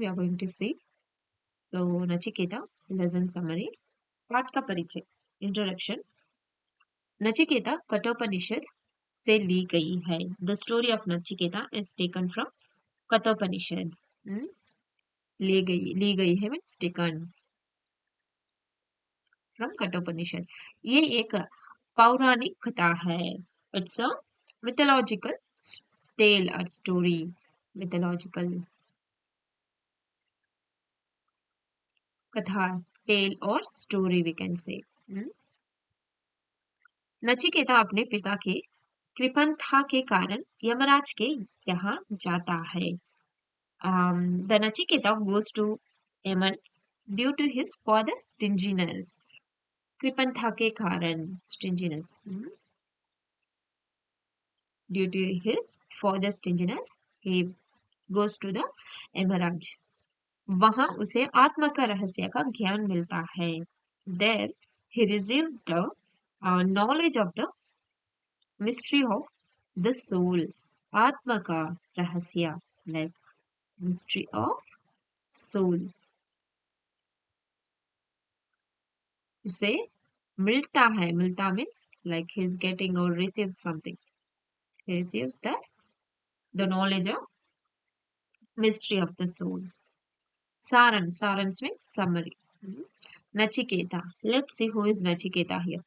we are going to see. So, Nachiketa, lesson summary, पाठ का परिचय, introduction. नचिकेता कठोपनिषद से ली गई है. The story of Nachiketa is taken from Kathopanishad. ली गई है means taken from कठोपनिषद. ये एक पौराणिक कथा है. It's a mythological tale or story. Mythological कथा, tale or story we can say. Nachiketa अपने पिता के कृपणता के कारण यमराज के यहाँ जाता है. The Nachiketa goes to Yaman due to his father's stinginess. कृपणता के कारण, stinginess. Due to his father's stinginess, he goes to the Yamraj. वहां उसे आत्मा का रहस्य का ज्ञान मिलता है. There he receives the knowledge of the mystery of the soul. आत्मा का रहस्य, like mystery of soul. उसे मिलता है, मिलता means like he is getting or receives something. He receives that the knowledge of mystery of the soul. Sarans means summary. Nachiketa. Let's see who is Nachiketa here.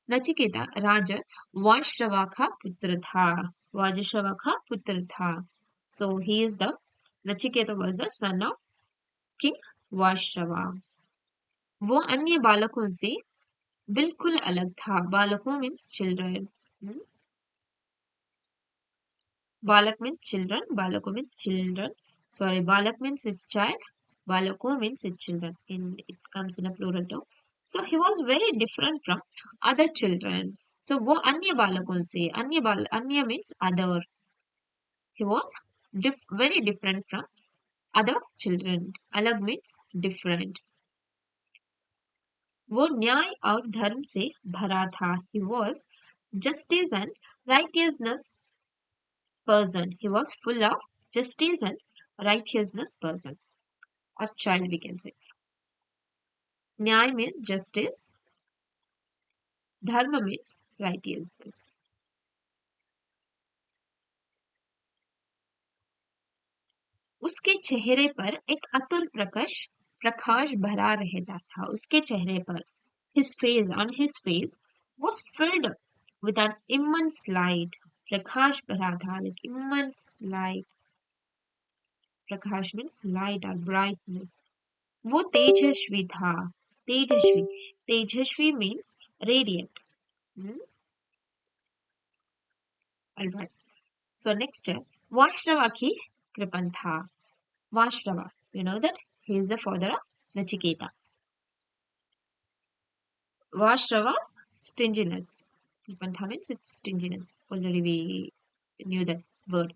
Nachiketa राजा वाजश्रवा का पुत्र था. वाजश्रवा का पुत्र था. So he is the Nachiketa was the son of King Vajashrava. वो अन्य बालकों से बिल्कुल अलग था. बालकों means children. बालक means children. बालकों means children. Sorry, बालक means his child. बालकों means his children. It comes in a plural term. So he was very different from other children. So वो अन्य बालकों से, अन्य means other. He was very different from other children. अलग means different. वो न्याय और धर्म से भरा था. He was justice and righteousness person. He was full of justice and righteousness person. Or child we can say. न्याय means justice. धर्म means righteousness. उसके चेहरे पर एक अतुल प्रकाश भरा रहता था. उसके चेहरे पर, his face was filled with an immense light. प्रकाश भरा था, like immense light. Prakash means light or brightness. वो तेजस्वी था. तेजस्वी means radiant. Alright. So next step, वाश्रवा की कृपण था. वाश्रवा, you know that he is the father of Nachiketa. Vashrava's stinginess. कृपणता means it's stinginess. Already we knew that word.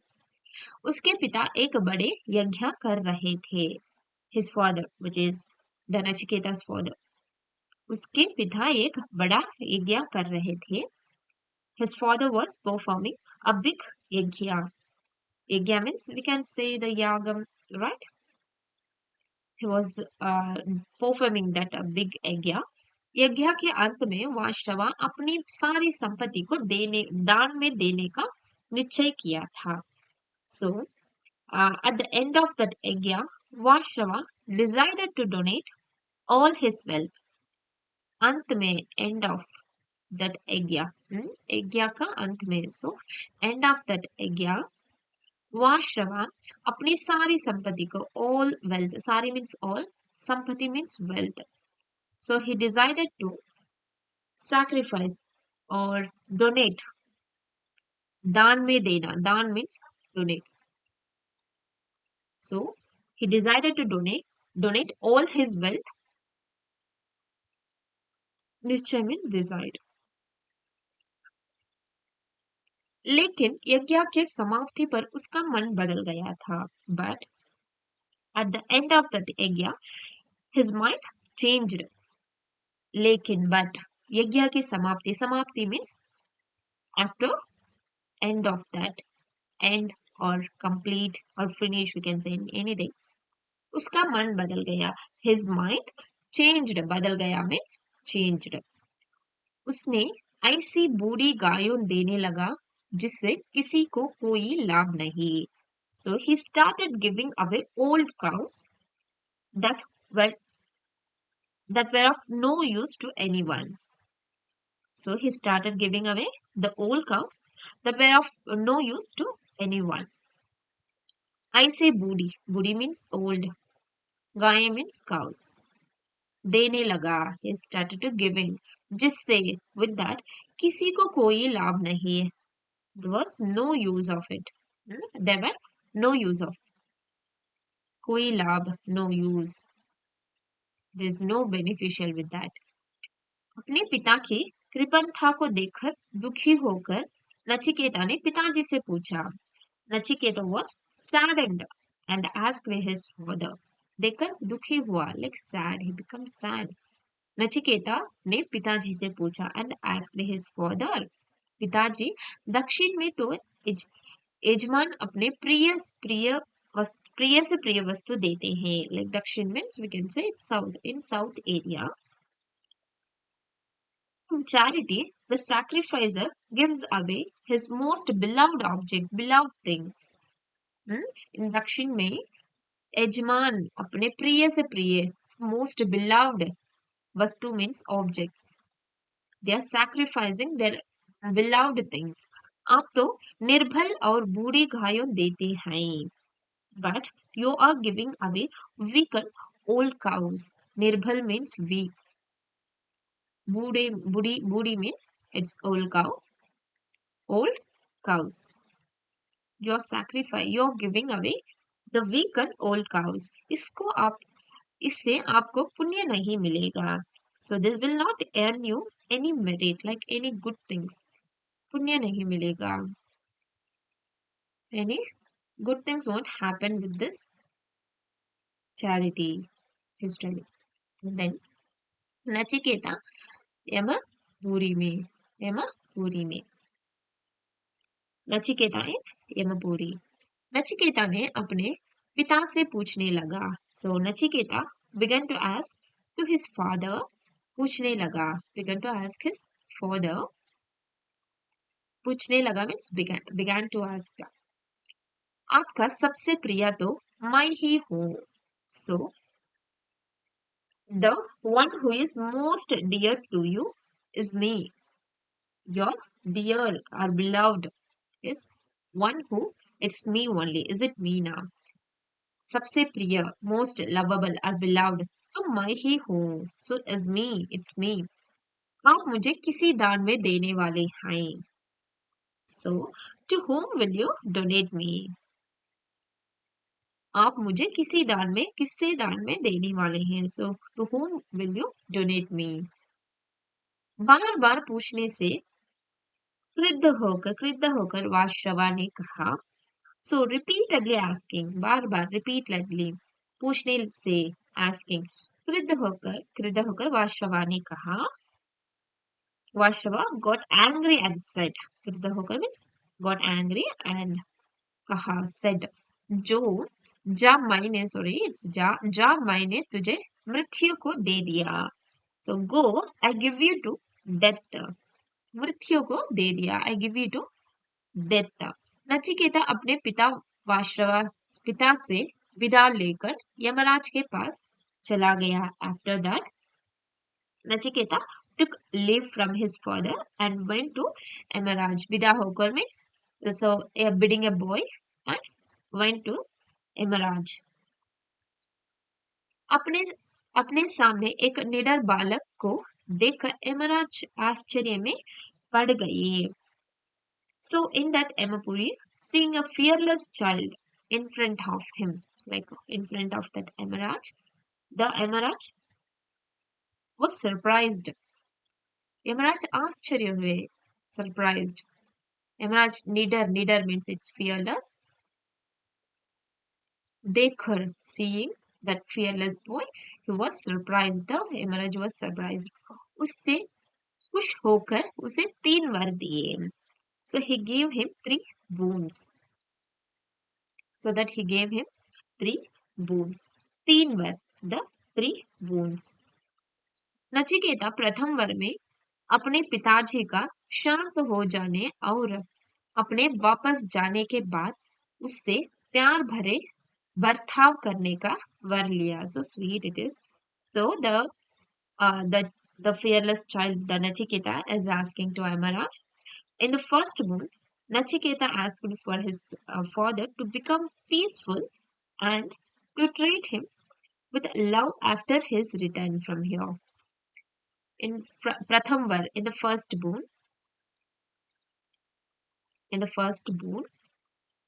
उसके पिता एक बड़े यज्ञ कर रहे थे. His father, which is the Nachiketa's father. उसके पिता एक बड़ा यज्ञ कर रहे थे. His father was performing a big yajna. Yajna means we can say the yagam, right? He was performing that big yajna. यज्ञ के अंत में वाश्रवा अपनी सारी संपत्ति को दान में देने का निश्चय किया था. So at the end of that yajna, वाश्रवा decided to donate all his wealth. अंत में, end of that yajna, यज्ञ का अंत में, so end of that yajna, वाश्रवा अपनी सारी संपत्ति को, all wealth, सारी means all, संपत्ति means wealth. So he decided to sacrifice or donate. दान में देना, दान means donate. So he decided to donate all his wealth. निश्चय means decide. लेकिन यज्ञ के समाप्ति पर उसका मन बदल गया था. But at the end of that yajna, his mind changed. लेकिन but यज्ञ की समाप्ति means after, end of that, end or complete or finish we can say anything. उसका मन बदल गया। His mind changed, बदल गया means changed. उसने ऐसी बूढ़ी गायों देने लगा जिससे किसी को कोई लाभ नहीं. So he started giving away old cows that were that were of no use to anyone. So he started giving away the old cows that were of no use to anyone. I say booty. Booty means old. Gaye means cows. देने लगा. He started to giving. जिससे with that किसी को कोई लाभ नहीं है. There was no use of it. There were no use of. कोई लाभ, no use. There's no beneficial with that. अपने पिता की कृपणता को देखकर दुखी होकर नचिकेता ने पिताजी से पूछा. Nachiketa was saddened and asked his father. देखकर दुखी हुआ, like sad, he becomes sad. Nachiketa ने पिताजी से पूछा and asked his father. पिताजी, दक्षिण में तो यजमान अपने प्रिय से प्रिय वस्तु देते हैं. Like दक्षिण means we can say it's south. In south area, in charity, the sacrificer gives away his most beloved object, beloved things. In दक्षिण में यजमान अपने प्रिय से प्रिय, most beloved वस्तु means objects. They are sacrificing their beloved things. आप तो निर्बल और बूढ़ी गायों देते हैं. But you are giving away weaker old cows. निर्बल means weak. Burhi means it's old cow. Old cows. You're giving away the weaker old cows. इससे आपको पुण्य नहीं मिलेगा. So this will not earn you any merit, like any good things. पुण्य नहीं मिलेगा. Any good things won't happen with this charity history. And then Nachiketa Yampuri में नचिकेता यमपुरी. नचिकेता ने अपने पिता से पूछने लगा. So Nachiketa began to ask to his father. पूछने लगा, began to ask his father. पूछने लगा means began to ask. आपका सबसे प्रिय तो मैं ही हूँ. So the one who is most dear to you is me. Yours dear or beloved is one who, it's me only. Is it me now? सबसे प्रिय, most lovable or beloved तो मैं ही हूँ. So is me, it's me. आप मुझे किसी दान में देने वाले हैं. So to whom will you donate me? आप मुझे किससे दान में देने वाले हैं. So to whom will you donate me? बार बार पूछने से क्रुद्ध होकर वाशवा ने कहा. So repeatedly asking, बार बार repeatedly पूछने से asking, क्रुद्ध होकर वाशवा ने कहा. वाशवा got angry and said. क्रुद्ध होकर means got angry and कहा said. जा मैंने तुझे मृत्यु को दे दिया. So go, I give you to death. मृत्यु को दे दिया, I give you to death. Nachiketa अपने पिता से विदा लेकर यमराज के पास चला गया. After that, Nachiketa took leave from his father and went to Yamraj. विदा होकर means so bidding a boy and went to Yamraj. अपने सामने एक निडर बालक को देखकर यमराज आश्चर्य में पड़ गए. So in that Yamapuri, seeing a fearless child in front of him, like in front of that Yamaraj, the Yamaraj was surprised. Yamaraj आश्चर्य हुए, surprised. Yamaraj निडर means it's fearless. देखकर, seeing that fearless boy, he was surprised. The Yamaraj was surprised. उससे खुश होकर उसे 3 वर दिए. So he gave him 3 boons. So that he gave him 3 boons. 3 were, the 3 wounds। Nachiketa प्रथम वर में अपने पिताजी का शांत हो जाने और अपने वापस जाने के बाद उससे प्यार भरे बर्ताव करने का वर लिया। So sweet it is. So uh, the the fearless child, the Nachiketa, is asking to Amaraj. In the first moon, Nachiketa asked for his father to become peaceful and to treat him with love after his return from here. In Pratham Var, in the first boon,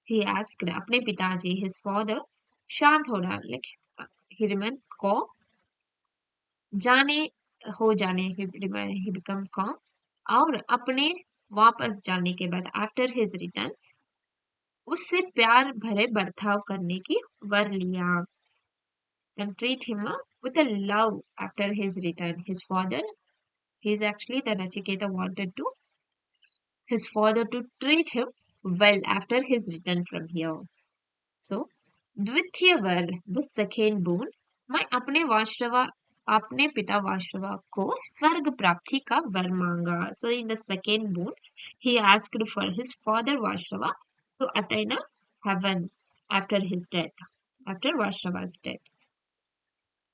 he asked अपने पिताजी, his father, शांत हो रहा, like he remains calm, जाने हो जाने he become calm, और अपने वापस जाने के बाद after his return उससे प्यार भरे बर्ताव करने की वर लिया, and treat him with a love after his return. His father, he's actually the Nachiketa wanted to his father to treat him well after his return from here. So, द्वितीय वर, the second boon, मैं अपने पिता वाशवा को स्वर्ग प्राप्ति का वर मांगा. So in the second boon, he asked for his father Vashrava to attain a heaven after his death, after Vashrava's death.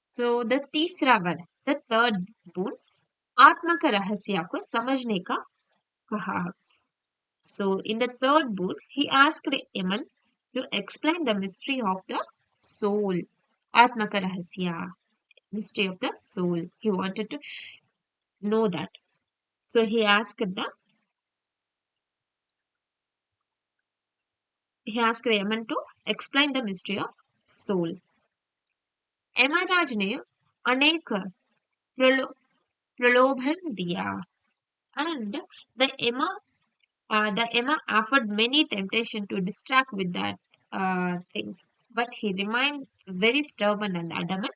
So the तीसरा वर, the third boon, आत्मा का रहस्य को समझने का कहा. So in the third boon, he asked Eman to explain the mystery of the soul, Atma ka rahasya, mystery of the soul. He wanted to know that. So he asked Eman to explain the mystery of soul. Yamraj ने अनेक प्रलोभन दिया, and the Emma offered many temptation to distract with that things, but he remained very stubborn and adamant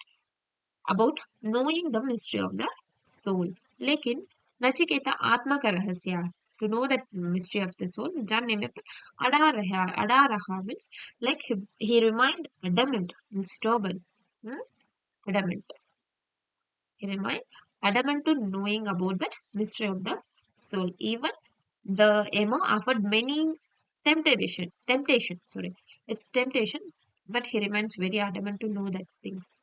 about knowing the mystery of the soul. लेकिन नचिकेता आत्मा का रहस्य, to know that mystery of the soul, जानने में अड़ा रहा means like he remained adamant and stubborn. Adamant. He remained adamant to knowing about that mystery of the soul. Even the Emma offered many temptation. Sorry, it's temptation, but he remains very adamant to know that things.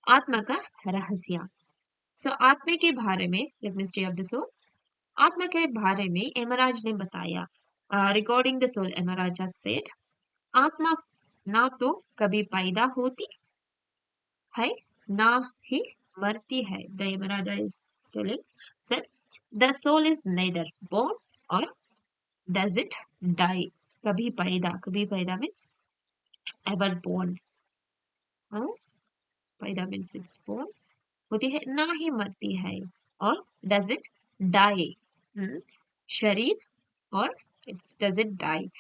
आत्मा का रहस्य. So आत्मा के बारे में, the mystery of the soul, आत्मा के बारे में यमराज ने बताया. Regarding the soul, Yamraj said, आत्मा ना तो कभी पैदा होती है ना ही मरती है. The Yamaraja is telling, said, the soul is neither born or does it die. कभी पैदा means ever born. पैदा means it's born, होती है ना ही मरती है, और does it die, शरीर, और it's does it die,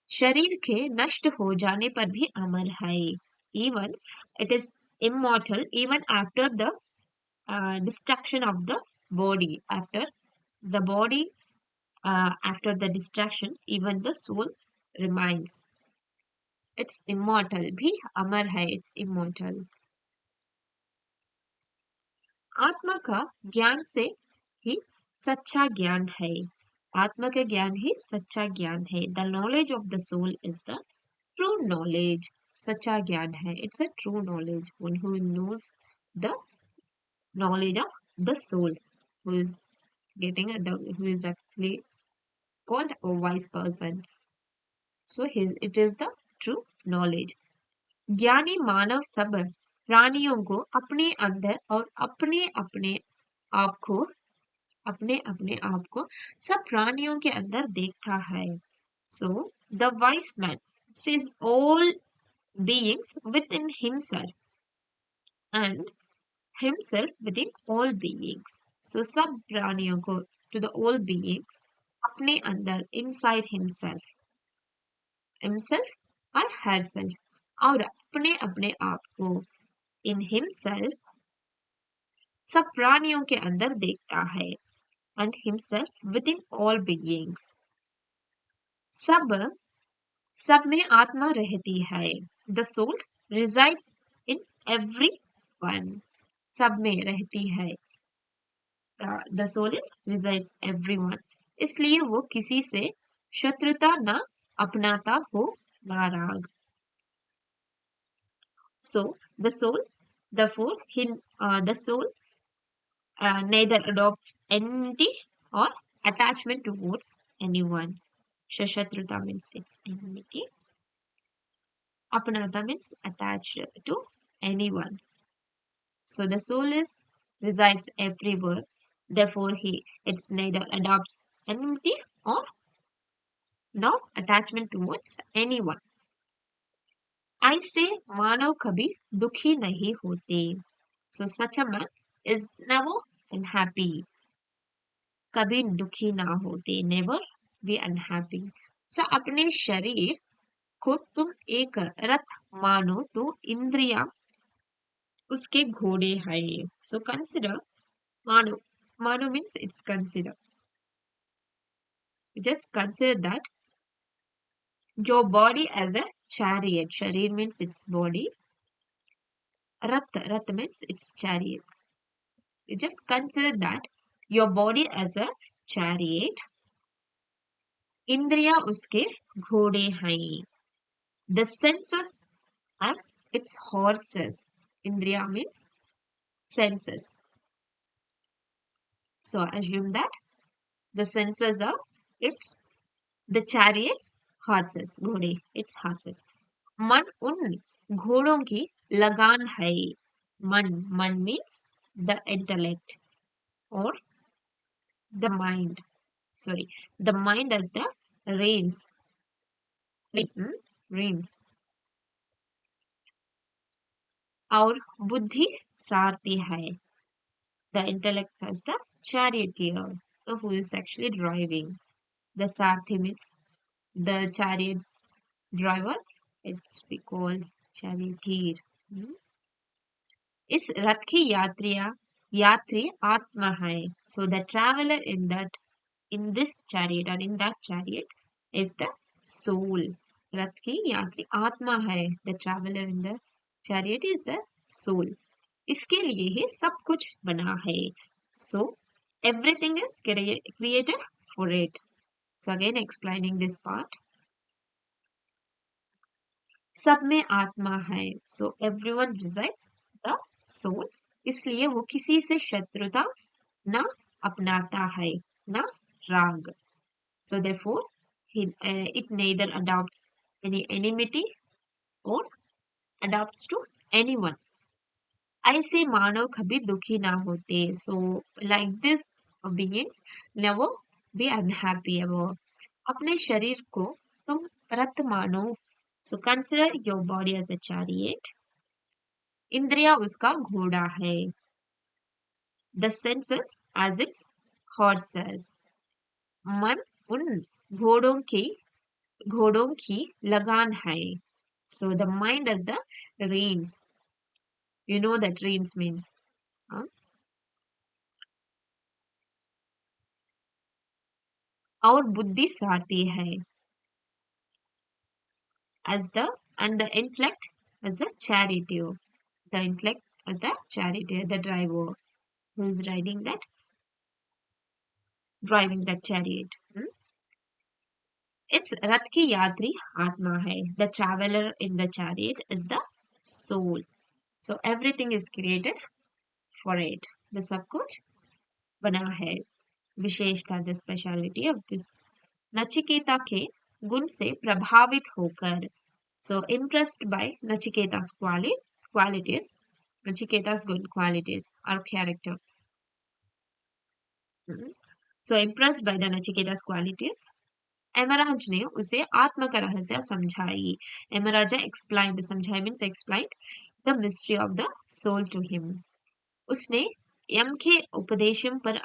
शरीर के नष्ट हो जाने पर भी अमर है. Even it is immortal even after the destruction of the body, after the destruction, even the soul remains. It's immortal, भी अमर है, it's immortal. आत्मा का ज्ञान से ही सच्चा ज्ञान है. आत्मा का ज्ञान ही सच्चा ज्ञान है. The knowledge of the soul is the true knowledge. सच्चा ज्ञान है, it's a true knowledge. One who knows the knowledge of the soul, who is who is actually called a wise person. So it is the true knowledge. ज्ञानी मानव सब प्राणियों को अपने अंदर और अपने अपने आप को सब प्राणियों के अंदर देखता है. So the wise man sees all beings within himself and himself within all beings. So सब प्राणियों को, to the all beings, अपने अंदर, inside himself और herself, और अपने अपने आप को, in himself, सब प्राणियों के अंदर देखता है, and himself within all beings. सब में आत्मा रहती है. The soul resides in everyone, सब में रहती है। The soul is resides everyone, इसलिए वो किसी से शत्रुता न अपनाता हो ना राग। So the soul, therefore, the soul neither adopts enmity or attachment towards anyone. So Shatruta means it's enmity. Apanata means attached to anyone. So the soul is resides everywhere. Therefore, it's neither adopts enmity or no attachment towards anyone. I say मानव कभी दुखी नहीं होते. So such a man is never unhappy. कभी दुखी ना होते, never be unhappy. So अपने शरीर को तुम एक रथ मानो तो इंद्रियां उसके घोड़े हैं। So consider मानो, मानो means it's consider. Just consider that your body as a chariot. शरीर means its body. Rath means its chariot. You just consider that your body as a chariot. इंद्रियां उसके घोड़े हैं. The senses as its horses. Indriya means senses. So assume that the senses are its the chariots horses, घोड़े its horses. मन उन घोड़ों की लगान है. मन means the intellect or the mind. Sorry, the mind as the reins. Reins. और बुद्धि सारथी है. The intellect as the charioteer, who is actually driving. The Sarthi means the chariot's driver. It's we call charioteer. इस रथ की यात्री आत्मा है. So the traveler in this chariot or in that chariot is the soul. रथ की यात्री आत्मा है. The traveler in the chariot is the soul. इसके लिए ही सब कुछ बना है. So everything is created for it. So again explaining this part. सब में आत्मा है. So everyone resides the soul. इसलिए वो किसी से शत्रुता न अपनाता है, न राग. So therefore it neither adopts any enmity or adopts to anyone. ऐसे मानव कभी दुखी ना होते. So like this beings never be unhappy ever. अपने शरीर को तुम रथ मानो. So consider your body as a chariot. इंद्रिया उसका घोड़ा है. The senses as its horses. मन उन घोड़ों की लगान है. So the mind as the reins. You know that reins means. Huh? और बुद्धि साथी है. And the intellect as the charioteer. The intellect as the charioteer, the driver who is driving that chariot. इस रथ की यात्री आत्मा है. The traveler in the chariot is the soul. So everything is created for it. The सब कुछ बना है. विशेषता, the speciality of this. Nachiketa के गुण से प्रभावित होकर. So impressed by Nachiketa's qualities. Nachiketa's good qualities or character. So impressed by the Nachiketa's qualities, Yamraj ने उसे आत्मा का रहस्य समझाई. यमराजा explained, समझाई means explained the mystery of the soul to him. उसने यम के उपदेशम पर